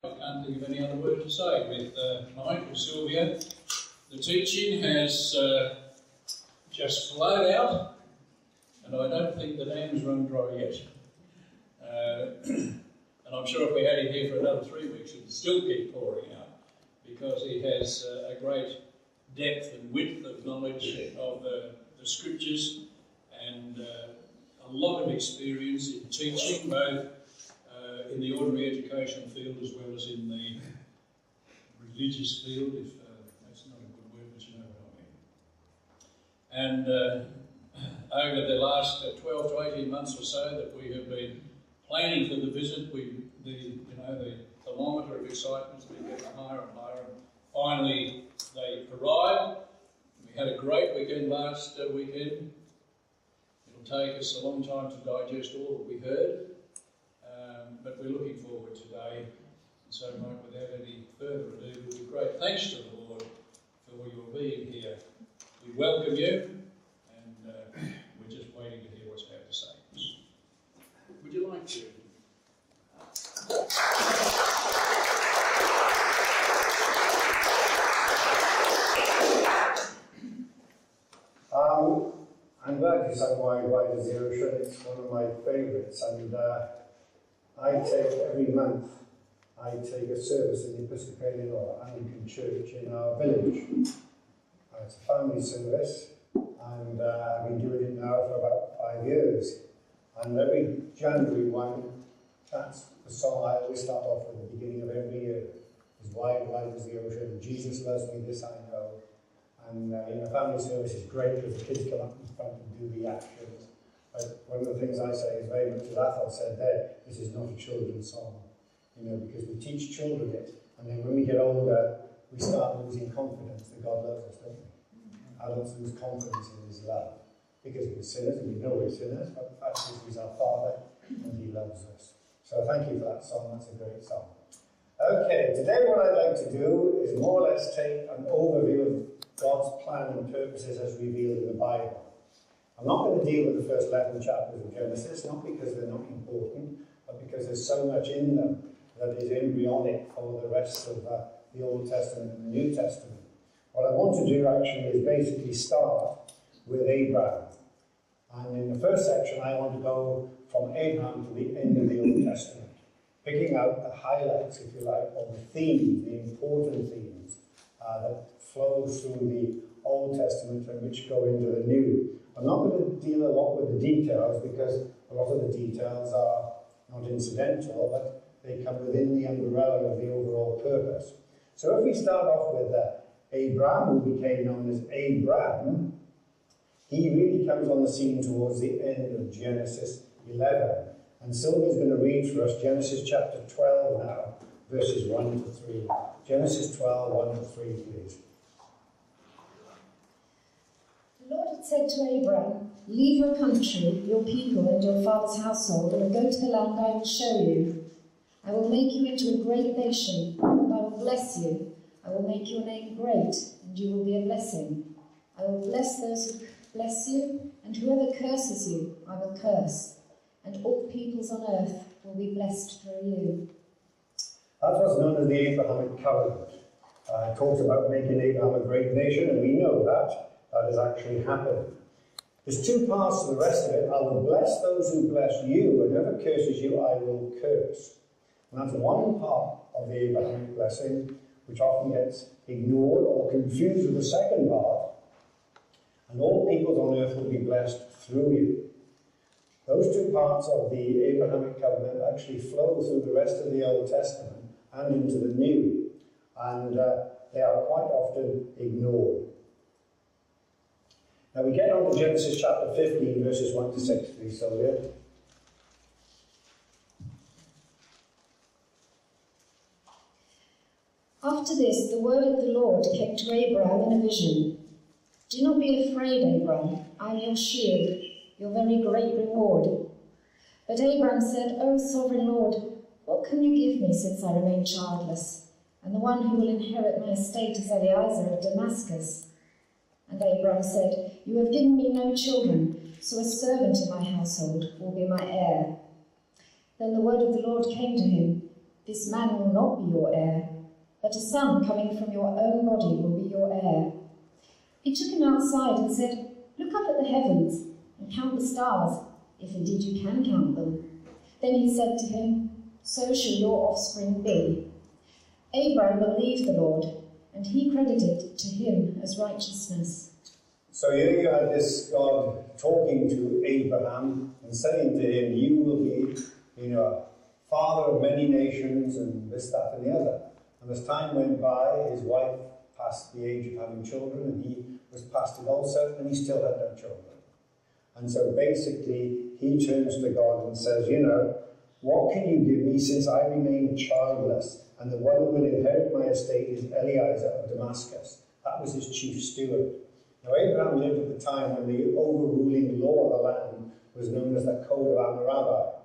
I can't think of any other word to say with Mike or Sylvia. The teaching has just flowed out, and I don't think the dam's run dry yet. And I'm sure if we had him here for another 3 weeks, it would still keep pouring out, because he has a great depth and width of knowledge of the Scriptures, and a lot of experience in teaching, both in the ordinary education field as well as in the religious field, if that's not a good word, but you know what I mean. And over the last 12 to 18 months or so that we have been planning for the visit, the thermometer of excitement has been getting higher and higher, and finally they arrived. We had a great weekend last weekend. It'll take us a long time to digest all that we heard, but we're looking forward today. And so, Mike, without any further ado, with great thanks to the Lord for your being here, we welcome you, and we're just waiting to hear what's about to say. Would you like to? I'm glad you sang Wide, Wide as the Ocean. It's one of my favourites, and every month I take a service in the Episcopalian or Anglican Church in our village. It's a family service, and I've been doing it now for about 5 years. And every January 1, that's the song I always start off with at the beginning of every year. Is Wide, Wide as the Ocean. Jesus loves me, this I know. And family service is great because the kids come up in front and do the actions. But one of the things I say is very much as Athol said there, this is not a children's song. Because we teach children it, and then when we get older, we start losing confidence that God loves us, don't we? Adults lose confidence in His love. Because we're sinners, and we know we're sinners, but the fact is He's our Father, and He loves us. So thank you for that song, that's a great song. Okay, today what I'd like to do is more or less take an overview of God's plan and purposes as revealed in the Bible. I'm not going to deal with the first 11 chapters of Genesis, not because they're not important, but because there's so much in them that is embryonic for the rest of the Old Testament and the New Testament. What I want to do actually is basically start with Abraham. And in the first section, I want to go from Abraham to the end of the Old Testament, picking out the highlights, if you like, of the themes, the important themes that flow through the Old Testament and which go into the New. I'm not going to deal a lot with the details because a lot of the details are not incidental, but they come within the umbrella of the overall purpose. So if we start off with Abraham, who became known as Abram, he really comes on the scene towards the end of Genesis 11. And Sylvia's going to read for us Genesis chapter 12 now, verses 1 to 3. Genesis 12, 1 to 3, please. The Lord had said to Abram, "Leave your country, your people, and your father's household, and go to the land I will show you. I will make you into a great nation, and I will bless you. I will make your name great, and you will be a blessing. I will bless those who bless you, and whoever curses you, I will curse. And all peoples on earth will be blessed through you." That's what's known as the Abrahamic covenant. It talks about making Abraham a great nation, and we know that has actually happened. There's two parts to the rest of it. I will bless those who bless you, and whoever curses you, I will curse. And that's one part of the Abrahamic blessing, which often gets ignored or confused with the second part. And all peoples on earth will be blessed through you. Those two parts of the Abrahamic covenant actually flow through the rest of the Old Testament and into the New. And they are quite often ignored. Now we get on to Genesis chapter 15, verses 1 to 6, please, Sylvia. After this, the word of the Lord came to Abraham in a vision. "Do not be afraid, Abraham. I am your shield, your very great reward." But Abraham said, "O sovereign Lord, what can you give me since I remain childless? And the one who will inherit my estate is Eliezer of Damascus." And Abraham said, "You have given me no children, so a servant in my household will be my heir." Then the word of the Lord came to him, this man will not be your heir, but a son coming from your own body will be your heir." He took him outside and said, "Look up at the heavens and count the stars, if indeed you can count them." Then he said to him, "So shall your offspring be." Abraham believed the Lord, and he credited to him as righteousness. So here you had this God talking to Abraham and saying to him, "You will be, father of many nations," and this, that, and the other. And as time went by, his wife passed the age of having children, and he was past it also, and he still had no children. And so basically, he turns to God and says, "What can you give me since I remain childless? And the one who will inherit my estate is Eliezer of Damascus." That was his chief steward. Now, Abraham lived at the time when the overruling law of the land was known as the Code of Hammurabi.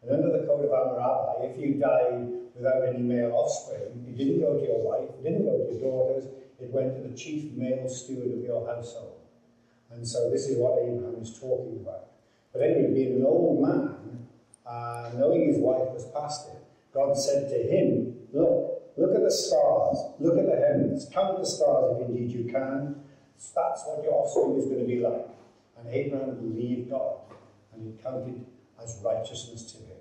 And under the Code of Hammurabi, if you died without any male offspring, it didn't go to your wife, it didn't go to your daughters, it went to the chief male steward of your household. And so this is what Abraham is talking about. But anyway, being an old man, knowing his wife was past it, God said to him, Look at the stars, look at the heavens, count the stars if indeed you can. That's what your offspring is going to be like." And Abraham believed God, and he counted as righteousness to him.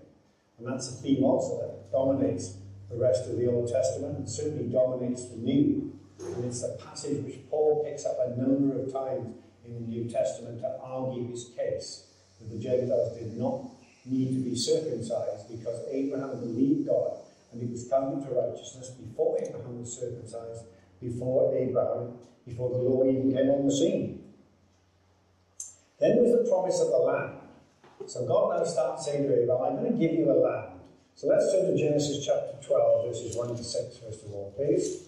And that's a theme also that dominates the rest of the Old Testament, and certainly dominates the New. And it's a passage which Paul picks up a number of times in the New Testament to argue his case, that the Gentiles did not need to be circumcised because Abraham believed God, and it was counted to righteousness before Abraham was circumcised, before the law even came on the scene. Then was the promise of the land. So God now starts saying to Abraham, "I'm going to give you a land." So let's turn to Genesis chapter 12, verses 1 to 6, first of all, please.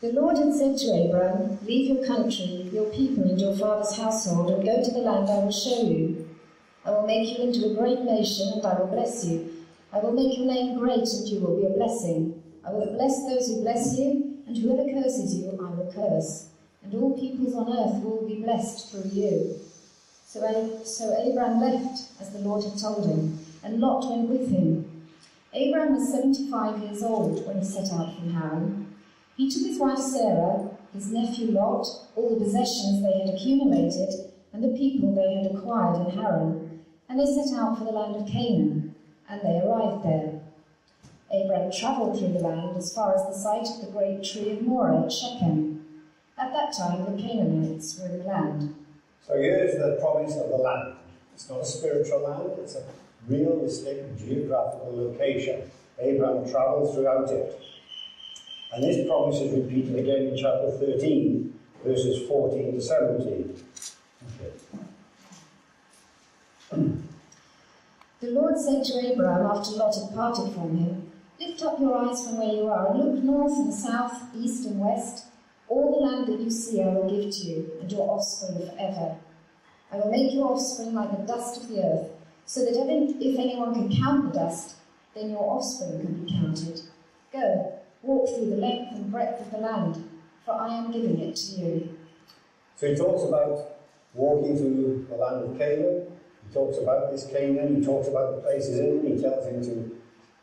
The Lord had said to Abraham, "Leave your country, your people and your father's household, and go to the land I will show you. I will make you into a great nation, and I will bless you. I will make your name great, and you will be a blessing. I will bless those who bless you, and whoever curses you, I will curse. And all peoples on earth will be blessed through you." So Abraham left, as the Lord had told him, and Lot went with him. Abraham was 75 years old when he set out from Haran. He took his wife Sarah, his nephew Lot, all the possessions they had accumulated, and the people they had acquired in Haran, and they set out for the land of Canaan, and they arrived there. Abraham travelled through the land as far as the site of the great tree of Moreh at Shechem. At that time the Canaanites were in the land. So here's the promise of the land. It's not a spiritual land, it's a realistic geographical location. Abraham travelled throughout it. And this promise is repeated again in chapter 13, verses 14 to 17. Okay. The Lord said to Abraham after Lot had parted from him, "Lift up your eyes from where you are, and look north and south, east and west. All the land that you see I will give to you, and your offspring forever. I will make your offspring like the dust of the earth, so that if anyone can count the dust, then your offspring can be counted. Go, walk through the length and breadth of the land, for I am giving it to you." So he talks about walking through the land of Canaan. He talks about this Canaan. He talks about the places in it. He tells him to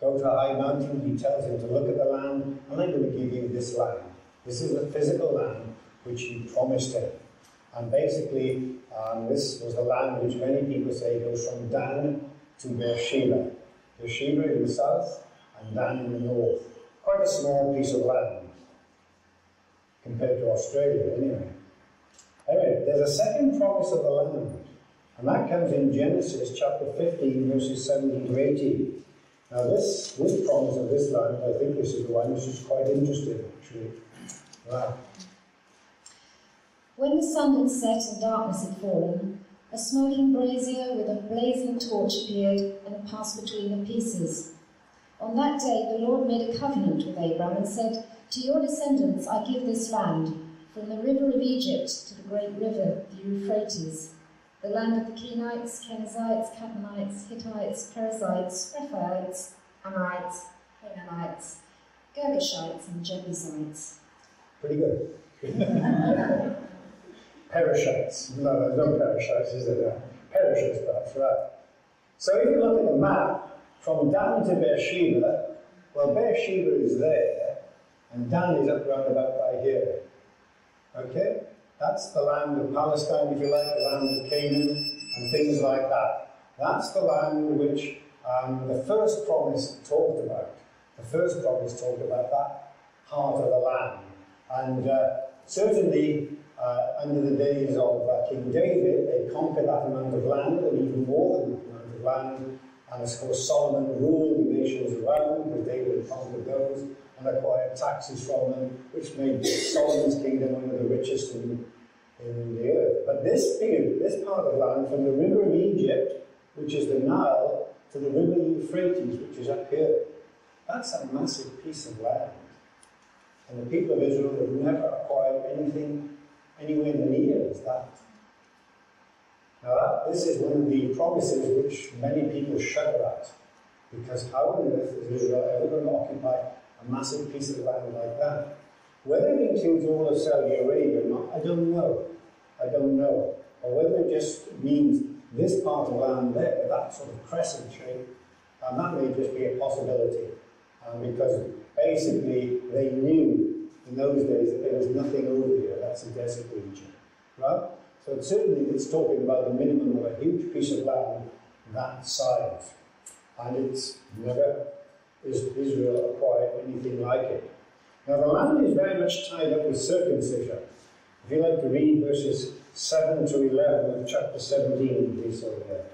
go to a high mountain. He tells him to look at the land. And I'm going to give you this land. This is the physical land which he promised him. And basically, this was the land which many people say goes from Dan to Beersheba. Beersheba in the south and Dan in the north. Quite a small piece of land compared to Australia, anyway. Anyway, there's a second promise of the land, and that comes in Genesis chapter 15, verses 17 to 18. Now, this promise of this land, I think this is the one which is quite interesting, actually. Wow. When the sun had set and darkness had fallen, a smoking brazier with a blazing torch appeared and passed between the pieces. On that day the Lord made a covenant with Abraham and said, "To your descendants I give this land, from the river of Egypt to the great river, the Euphrates, the land of the Kenites, Kenizzites, Cadmonites, Hittites, Perizzites, Rephaites, Amorites, Canaanites, Girgashites, and Jebusites." Pretty good. Perishites. No, there's no Perishites, is there? Perishites, that's right. So if you look at the map, from Dan to Beersheba, well, Beersheba is there, and Dan is up round about by here. Okay? That's the land of Palestine, if you like, the land of Canaan, and things like that. That's the land which the first promise talked about. The first promise talked about that part of the land. And certainly, under the days of King David, they conquered that amount of land, and even more than that amount of land. And of course, Solomon ruled the nations around, because David had conquered those, and acquired taxes from them, which made Solomon's kingdom one of the richest in the earth. But this part of land, from the river of Egypt, which is the Nile, to the river Euphrates, which is up here, that's a massive piece of land. And the people of Israel have never acquired anything anywhere near as that. Now, this is one of the promises which many people shudder at, because how on earth is Israel ever going to occupy a massive piece of land like that? Whether it includes all of Saudi Arabia or not, I don't know. Or whether it just means this part of land there, that sort of crescent shape, and that may just be a possibility. Because basically they knew in those days that there was nothing over here, that's a desert region. Right? So it's talking about the minimum of a huge piece of land that size. And it's never Israel acquired anything like it. Now the land is very much tied up with circumcision. If you'd like to read verses 7 to 11 of chapter 17, please, over there.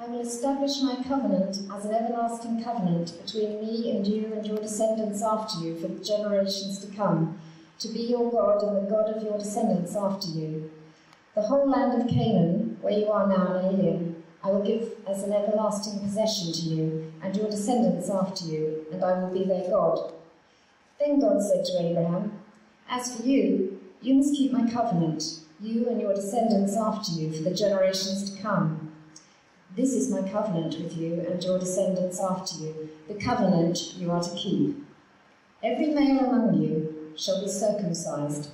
I will establish my covenant as an everlasting covenant between me and you and your descendants after you for the generations to come, to be your God and the God of your descendants after you. The whole land of Canaan, where you are now an alien, I will give as an everlasting possession to you and your descendants after you, and I will be their God. Then God said to Abraham, as for you, you must keep my covenant, you and your descendants after you for the generations to come. This is my covenant with you and your descendants after you, the covenant you are to keep. Every male among you shall be circumcised.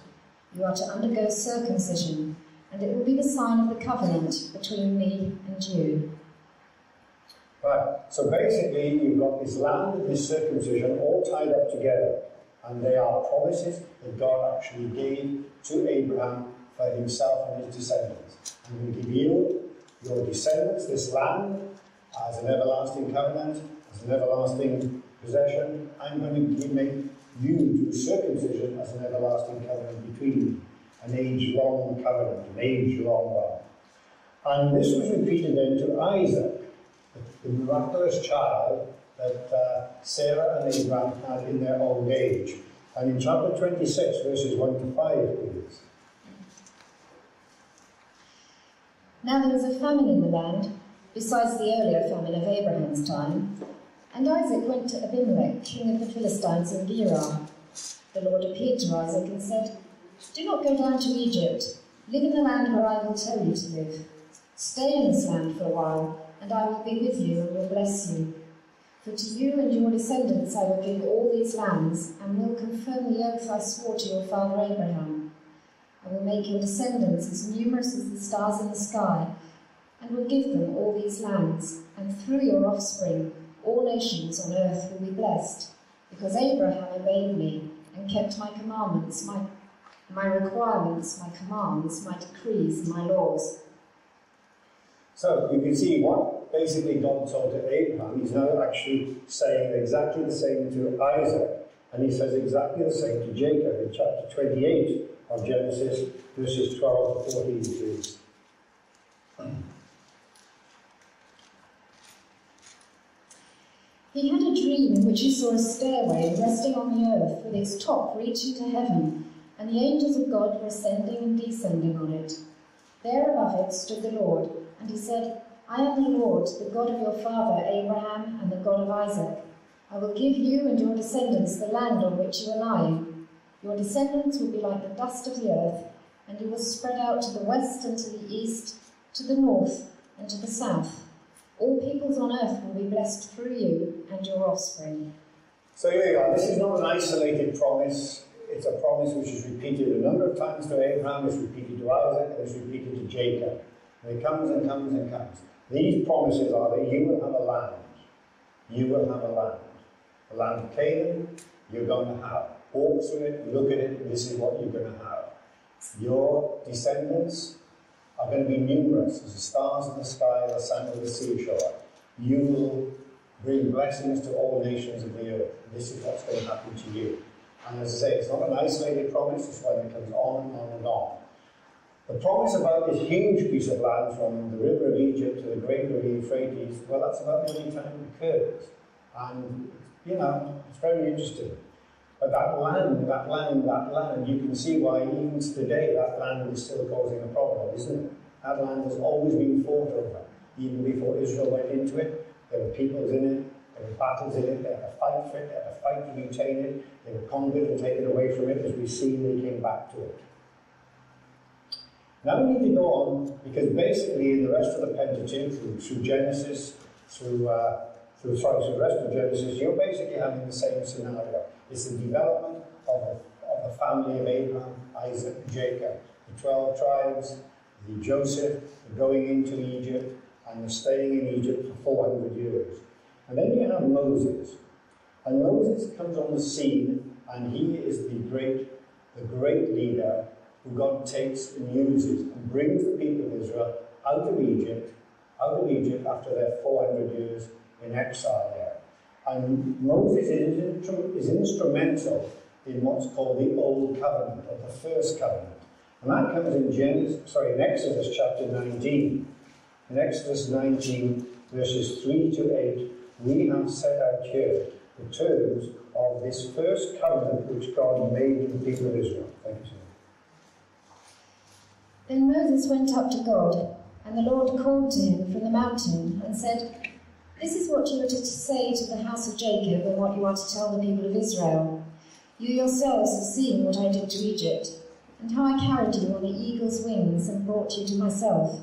You are to undergo circumcision, and it will be the sign of the covenant between me and you. Right, so basically you've got this land and this circumcision all tied up together, and they are promises that God actually gave to Abraham for himself and his descendants. I'm going to give you, your descendants, this land as an everlasting covenant, as an everlasting possession. I'm going to make you do circumcision as an everlasting covenant between you, an age-long covenant, an age-long one. And this was repeated then to Isaac, the miraculous child that Sarah and Abraham had in their old age. And in chapter 26, verses 1 to 5, please. Now there was a famine in the land, besides the earlier famine of Abraham's time, and Isaac went to Abimelech, king of the Philistines in Gerar. The Lord appeared to Isaac and said, do not go down to Egypt. Live in the land where I will tell you to live. Stay in this land for a while, and I will be with you and will bless you. For to you and your descendants I will give all these lands, and will confirm the oath I swore to your father Abraham. I will make your descendants as numerous as the stars in the sky, and will give them all these lands, and through your offspring all nations on earth will be blessed, because Abraham obeyed me and kept my commandments, my requirements, my commands, my decrees, and my laws. So you can see what basically God told to Abraham, he's now actually saying exactly the same to Isaac, and he says exactly the same to Jacob in chapter 28 of Genesis, verses 12 to 14, please. He had a dream in which he saw a stairway resting on the earth with its top reaching to heaven, and the angels of God were ascending and descending on it. There above it stood the Lord, and he said, I am the Lord, the God of your father Abraham and the God of Isaac. I will give you and your descendants the land on which you are lying. Your descendants will be like the dust of the earth, and you will spread out to the west and to the east, to the north and to the south. All peoples on earth will be blessed through you and your offspring. So here you are. This is not an isolated promise. It's a promise which is repeated a number of times to Abraham, it's repeated to Isaac, and it's repeated to Jacob. And it comes and comes and comes. These promises are that you will have a land. You will have a land. The land of Canaan, you're going to have. Walk through it, look at it, this is what you're going to have. Your descendants are going to be numerous as the stars in the sky, the sand of the seashore. You will bring blessings to all nations of the earth. This is what's going to happen to you. And as I say, it's not an isolated promise, it's one that comes on and on and on. The promise about this huge piece of land from the river of Egypt to the great river Euphrates, well, that's about the only time it occurs. And, you know, it's very interesting. But that land, you can see why even today that land is still causing a problem, isn't it? That land has always been fought over. Even before Israel went into it, there were peoples in it, there were battles in it, they had to fight for it, they had to fight to retain it, they were conquered and taken away from it, as we see when they came back to it. Now we need to go on, because basically in the rest of the Pentateuch, through Genesis, through the rest of Genesis, you're basically having the same scenario. It's the development of the family of Abraham, Isaac, and Jacob, the 12 tribes, the Joseph, the going into Egypt, and the staying in Egypt for 400 years. And then you have Moses. And Moses comes on the scene, and he is the great leader who God takes and uses and brings the people of Israel out of Egypt after their 400 years in exile there. And Moses is instrumental in what's called the Old Covenant, or the First Covenant. And that comes in Exodus chapter 19. In Exodus 19, verses 3 to 8, we have set out here the terms of this first covenant which God made with the people of Israel. Thank you, sir. Then Moses went up to God, and the Lord called to him from the mountain and said, "This is what you are to say to the house of Jacob and what you are to tell the people of Israel. You yourselves have seen what I did to Egypt, and how I carried you on the eagle's wings and brought you to myself.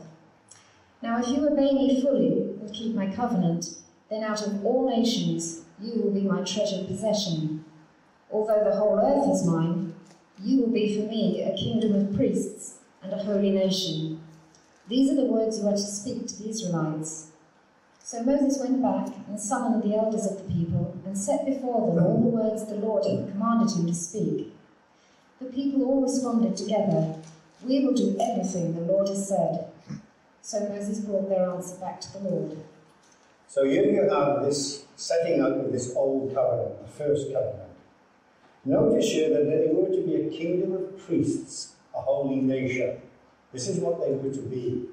Now if you obey me fully and keep my covenant, then out of all nations you will be my treasured possession. Although the whole earth is mine, you will be for me a kingdom of priests and a holy nation. These are the words you are to speak to the Israelites." So Moses went back and summoned the elders of the people and set before them all the words the Lord had commanded him to speak. The people all responded together, "We will do everything the Lord has said." So Moses brought their answer back to the Lord. So here you have this setting up of this old covenant, the first covenant. Notice here that they were to be a kingdom of priests, a holy nation. This is what they were to be.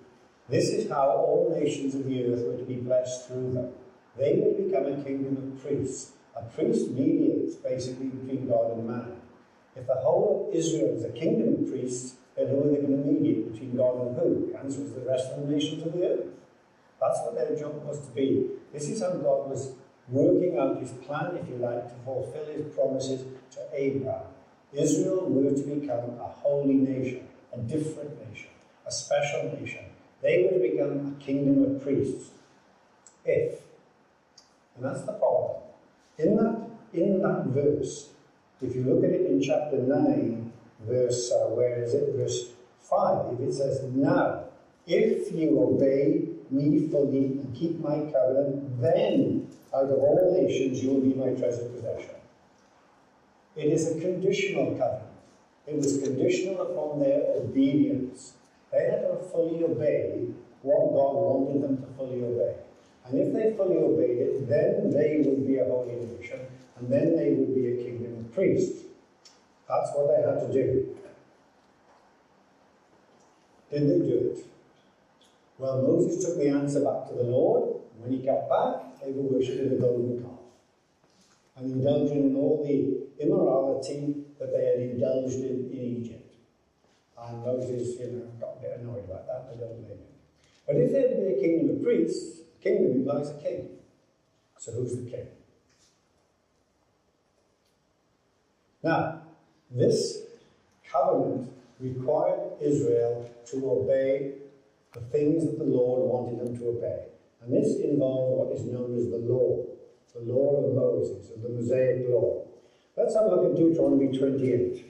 This is how all nations of the earth were to be blessed through them. They would become a kingdom of priests. A priest mediates basically between God and man. If the whole of Israel is a kingdom of priests, then who are they going to mediate between God and who? The answer is the rest of the nations of the earth. That's what their job was to be. This is how God was working out his plan, if you like, to fulfill his promises to Abraham. Israel were to become a holy nation, a different nation, a special nation. They were to become a kingdom of priests. And that's the problem. In that verse, if you look at it in chapter 9, verse 5, it says, "Now, if you obey me fully and keep my covenant, then out of all nations you will be my treasured possession." It is a conditional covenant. It was conditional upon their obedience. They had to fully obey what God wanted them to fully obey. And if they fully obeyed it, then they would be a holy nation, and then they would be a kingdom of priests. That's what they had to do. Did they do it? Well, Moses took the answer back to the Lord. When he got back, they were worshipping the golden calf and indulging in all the immorality that they had indulged in Egypt. And Moses, got a bit annoyed about that, but don't blame him. But if there to be a kingdom of priests, the kingdom implies a king. So who's the king? Now, this covenant required Israel to obey the things that the Lord wanted them to obey. And this involved what is known as the law of Moses, or the Mosaic law. Let's have a look at Deuteronomy 28.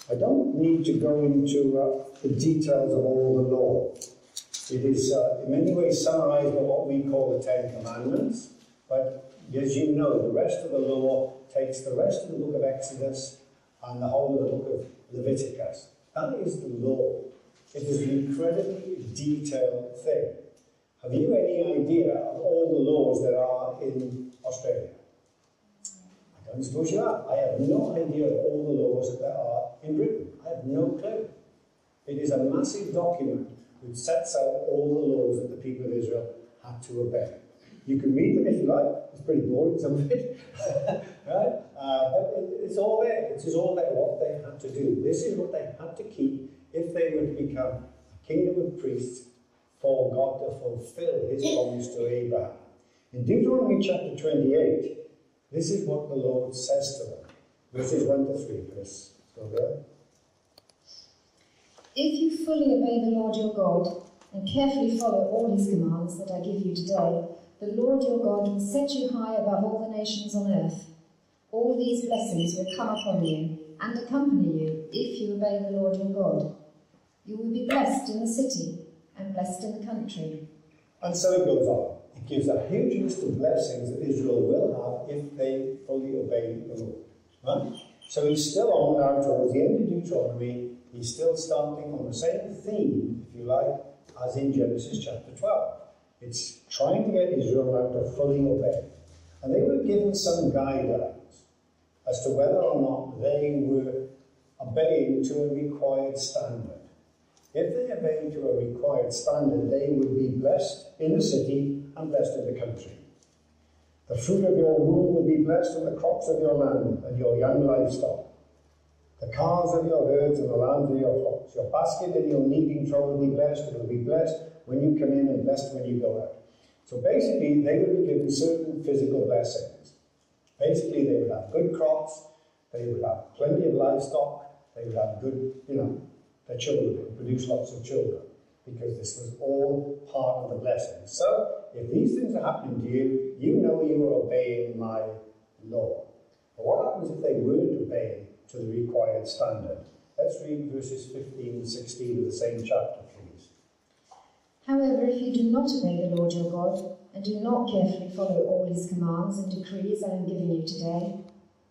I don't need to go into the details of all the law. It is in many ways summarized by what we call the Ten Commandments, but as you know, the rest of the law takes the rest of the book of Exodus and the whole of the book of Leviticus. That is the law. It is an incredibly detailed thing. Have you any idea of all the laws there are in Australia? I don't suppose you have. I have no idea of all the laws that there are in Britain. I have no clue. It is a massive document which sets out all the laws that the people of Israel had to obey. You can read them if you like. It's pretty boring, some of it. Right? But it's all there. It is all there what they had to do. This is what they had to keep if they were to become a kingdom of priests for God to fulfill his promise to Abraham. In Deuteronomy chapter 28, this is what the Lord says to them. Verses 1 to 3, Chris. Go there. If you fully obey the Lord your God and carefully follow all his commands that I give you today, the Lord your God will set you high above all the nations on earth. All these blessings will come upon you and accompany you if you obey the Lord your God. You will be blessed in the city and blessed in the country. And so it goes on. It gives a huge list of blessings that Israel will have if they fully obey the Lord. Right? So he's still on now towards the end of Deuteronomy. He's still starting on the same theme, if you like, as in Genesis chapter 12. It's trying to get Israel now to fully obey. And they were given some guidelines as to whether or not they were obeying to a required standard. If they obeyed to a required standard, they would be blessed in the city and blessed in the country. The fruit of your womb will be blessed, and the crops of your land and your young livestock. The calves of your herds and the lambs of your flocks. Your basket and your kneading trough will be blessed. It will be blessed when you come in and blessed when you go out. So basically, they would be given certain physical blessings. Basically, they would have good crops, they would have plenty of livestock, they would have good, their children would produce lots of children, because this was all part of the blessing. So, if these things are happening to you, you know you are obeying my law. But what happens if they weren't obeying to the required standard? Let's read verses 15 and 16 of the same chapter, please. However, if you do not obey the Lord your God, and do not carefully follow all his commands and decrees I am giving you today,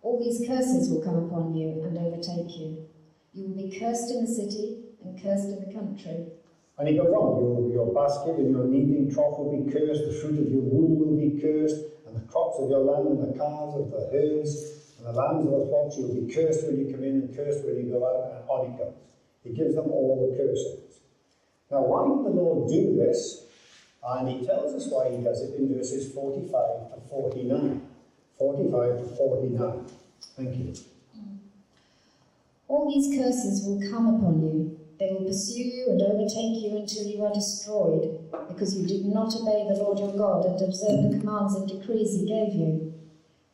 all these curses will come upon you and overtake you. You will be cursed in the city and cursed in the country. And he goes on, your basket and your kneading trough will be cursed, the fruit of your womb will be cursed, and the crops of your land and the calves of the herds and the lambs of the flocks, you will be cursed when you come in and cursed when you go out, and on it goes. He gives them all the cursings. Now, why did the Lord do this? And he tells us why he does it in verses 45 to 49. 45 to 49. Thank you. All these curses will come upon you. They will pursue you and overtake you until you are destroyed, because you did not obey the Lord your God and observe the commands and decrees he gave you.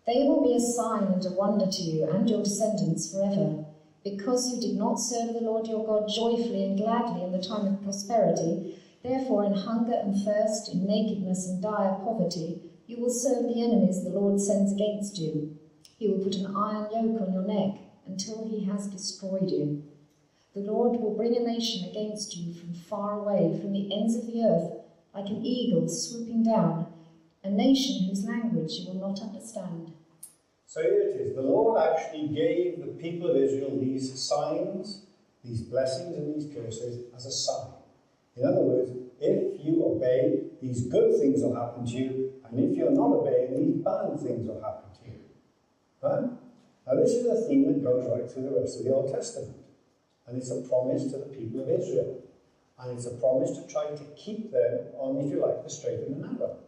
They will be a sign and a wonder to you and your descendants forever, because you did not serve the Lord your God joyfully and gladly in the time of prosperity. Therefore, in hunger and thirst, in nakedness and dire poverty, you will serve the enemies the Lord sends against you. He will put an iron yoke on your neck until he has destroyed you. The Lord will bring a nation against you from far away, from the ends of the earth, like an eagle swooping down, a nation whose language you will not understand. So here it is. The Lord actually gave the people of Israel these signs, these blessings and these curses as a sign. In other words, if you obey, these good things will happen to you, and if you're not obeying, these bad things will happen to you. Right? Now this is a theme that goes right through the rest of the Old Testament. And it's a promise to the people of Israel. And it's a promise to try to keep them on, if you like, the straight and the narrow.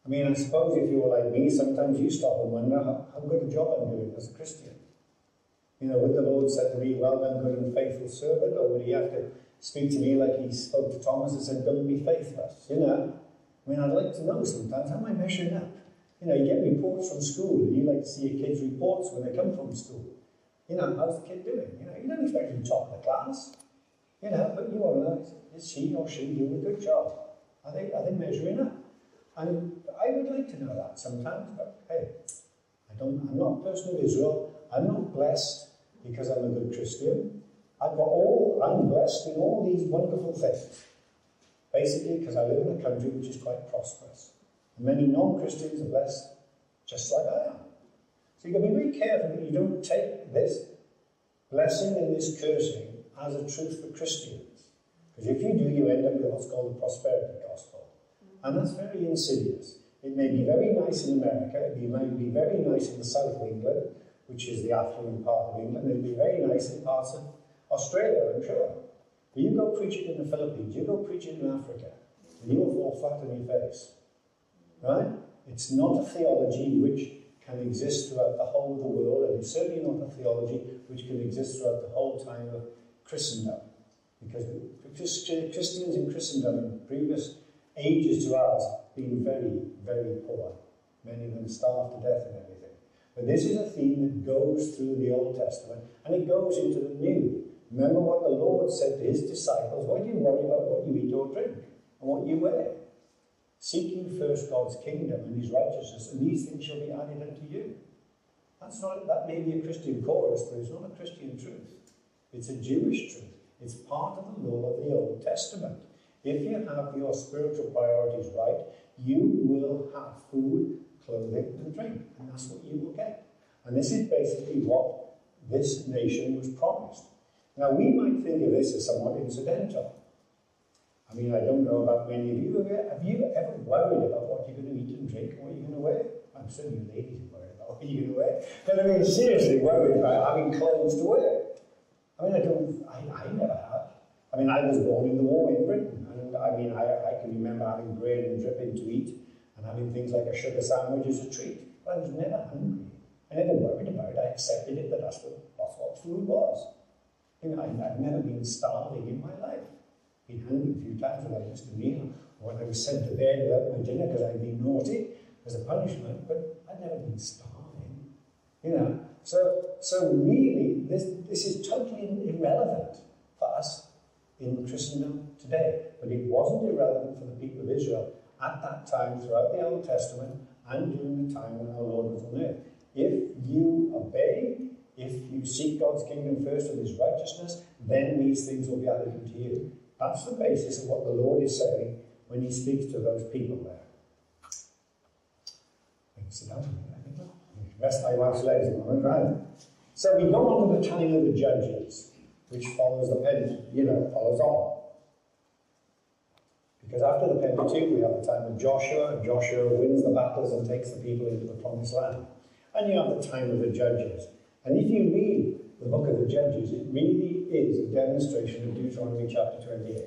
I mean, I suppose if you were like me, sometimes you stop and wonder how good a job I'm doing as a Christian. Would the Lord say to me, well done, good and faithful servant, or would he have to speak to me like he spoke to Thomas and said, don't be faithless? I mean, I'd like to know sometimes, how am I measuring up? You get reports from school, and you like to see your kids' reports when they come from school. How's the kid doing? You don't expect him to top of the class. But you want to know, is is he or she doing a good job? Are they measuring up? And I would like to know that sometimes, but hey, I'm not a person of Israel. I'm not blessed because I'm a good Christian. I'm blessed in all these wonderful things. Basically, because I live in a country which is quite prosperous. And many non-Christians are blessed just like I am. So you've got to be very careful that you don't take this blessing and this cursing as a truth for Christians. Because if you do, you end up with what's called the prosperity gospel. And that's very insidious. It may be very nice in America, it might be very nice in the south of England, which is the affluent part of England, it'd be very nice in parts of Australia, I'm sure. But you go preach it in the Philippines, you go preach it in Africa, and you'll fall flat on your face. Right? It's not a theology which can exist throughout the whole of the world, and it's certainly not a theology which can exist throughout the whole time of Christendom. Because Christians in Christendom in previous ages to ours have been very, very poor. Many of them starved to death and everything. But this is a theme that goes through the Old Testament, and it goes into the New. Remember what the Lord said to his disciples, why do you worry about what you eat or drink, and what you wear? Seek you first God's kingdom and his righteousness, and these things shall be added unto you. That may be a Christian chorus, but it's not a Christian truth. It's a Jewish truth. It's part of the law of the Old Testament. If you have your spiritual priorities right, you will have food, clothing, and drink, and that's what you will get. And this is basically what this nation was promised. Now, we might think of this as somewhat incidental. I mean, I don't know about many of you. Have you ever worried about what you're going to eat and drink and what you're going to wear? I'm sure you ladies are worried about what you're going to wear. But I mean, seriously worried about having clothes to wear. I mean, I never have. I mean, I was born in the war in Britain. And I mean, I can remember having bread and dripping to eat and having things like a sugar sandwich as a treat. But I was never hungry. I never worried about it. I accepted it that that's what food was. You know, I've never been starving in my life. Been hungry a few times when I missed a meal, or when I was sent to bed without my dinner because I'd been naughty as a punishment, but I'd never been starving. You know, so really, this is totally irrelevant for us in Christendom today. But it wasn't irrelevant for the people of Israel at that time throughout the Old Testament and during the time when our Lord was on earth. If you obey, if you seek God's kingdom first and his righteousness, then these things will be added unto you. That's the basis of what the Lord is saying when he speaks to those people there. I can sit down. Rest my wife's legs a moment, right? So we go on to the time of the Judges, which follows follows on. Because after the Pentateuch, we have the time of Joshua, and Joshua wins the battles and takes the people into the promised land. And you have the time of the Judges. And if you read the book of the Judges, it really is a demonstration of Deuteronomy chapter 28.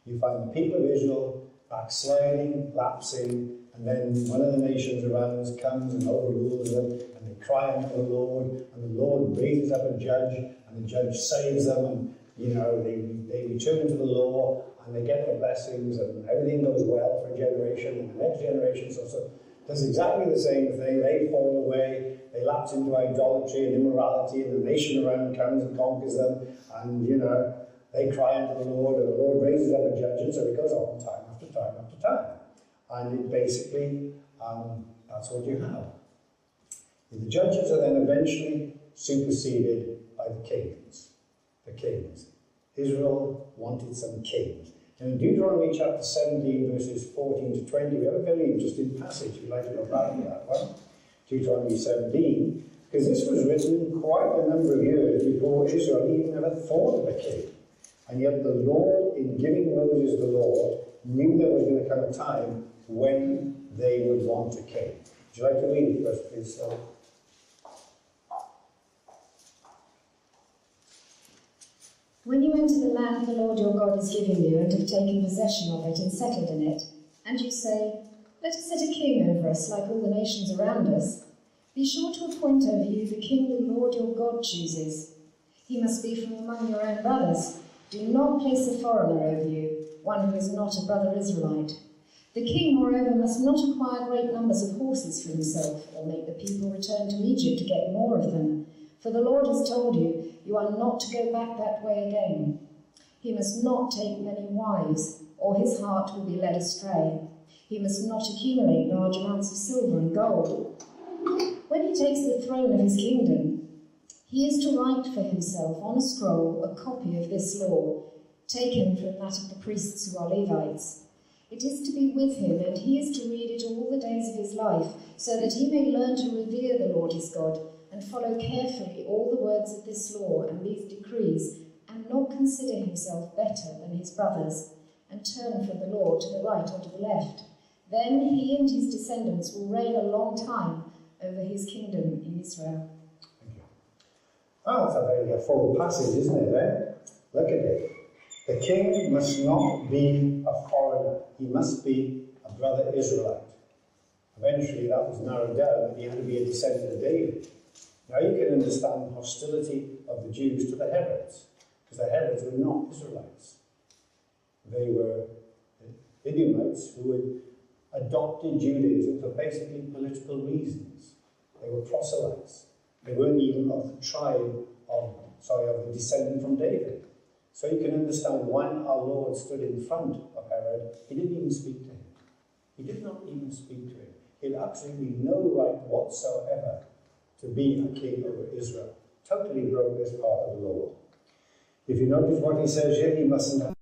You find the people of Israel backsliding, lapsing, and then one of the nations around us comes and overrules them, and they cry unto the Lord, and the Lord raises up a judge, and the judge saves them, and they return to the law, and they get the blessings, and everything goes well for a generation, and the next generation so does exactly the same thing. They fall away, they lapse into idolatry and immorality, and the nation around comes and conquers them, and they cry unto the Lord, and the Lord raises up a judge, and so it goes on time after time after time. And it basically, that's what you have. The judges are then eventually superseded by the kings. The kings. Israel wanted some kings. And in Deuteronomy chapter 17, verses 14 to 20, we have a very interesting passage. We'd like to go back to that one. Deuteronomy 17, because this was written quite a number of years before Israel even ever thought of a king. And yet the Lord, in giving Moses the law, knew there was going to come a time when they would want a king. Would you like to read it first, please? When you enter the land the Lord your God is giving you and have taken possession of it and settled in it, and you say, let us set a king over us like all the nations around us, be sure to appoint over you the king the Lord your God chooses. He must be from among your own brothers. Do not place a foreigner over you, one who is not a brother Israelite. The king, moreover, must not acquire great numbers of horses for himself, or make the people return to Egypt to get more of them. For the Lord has told you, you are not to go back that way again. He must not take many wives, or his heart will be led astray. He must not accumulate large amounts of silver and gold. When he takes the throne of his kingdom, he is to write for himself on a scroll a copy of this law, taken from that of the priests who are Levites. It is to be with him, and he is to read it all the days of his life, so that he may learn to revere the Lord his God, and follow carefully all the words of this law and these decrees, and not consider himself better than his brothers, and turn from the law to the right or to the left. Then he and his descendants will reign a long time over his kingdom in Israel. Thank you. Oh, that's a very full passage, isn't it, eh? Look at it. The king must not be a foreigner. He must be a brother Israelite. Eventually that was narrowed down that he had to be a descendant of David. Now you can understand the hostility of the Jews to the Herods, because the Herods were not Israelites. They were Edomites who had adopted Judaism for basically political reasons. They were proselytes. They weren't even of the tribe of the descendant from David. So you can understand when our Lord stood in front of Herod, he didn't even speak to him. He did not even speak to him. He had absolutely no right whatsoever to be a king over Israel. Totally broke this part of the law. If you notice what he says here, he mustn't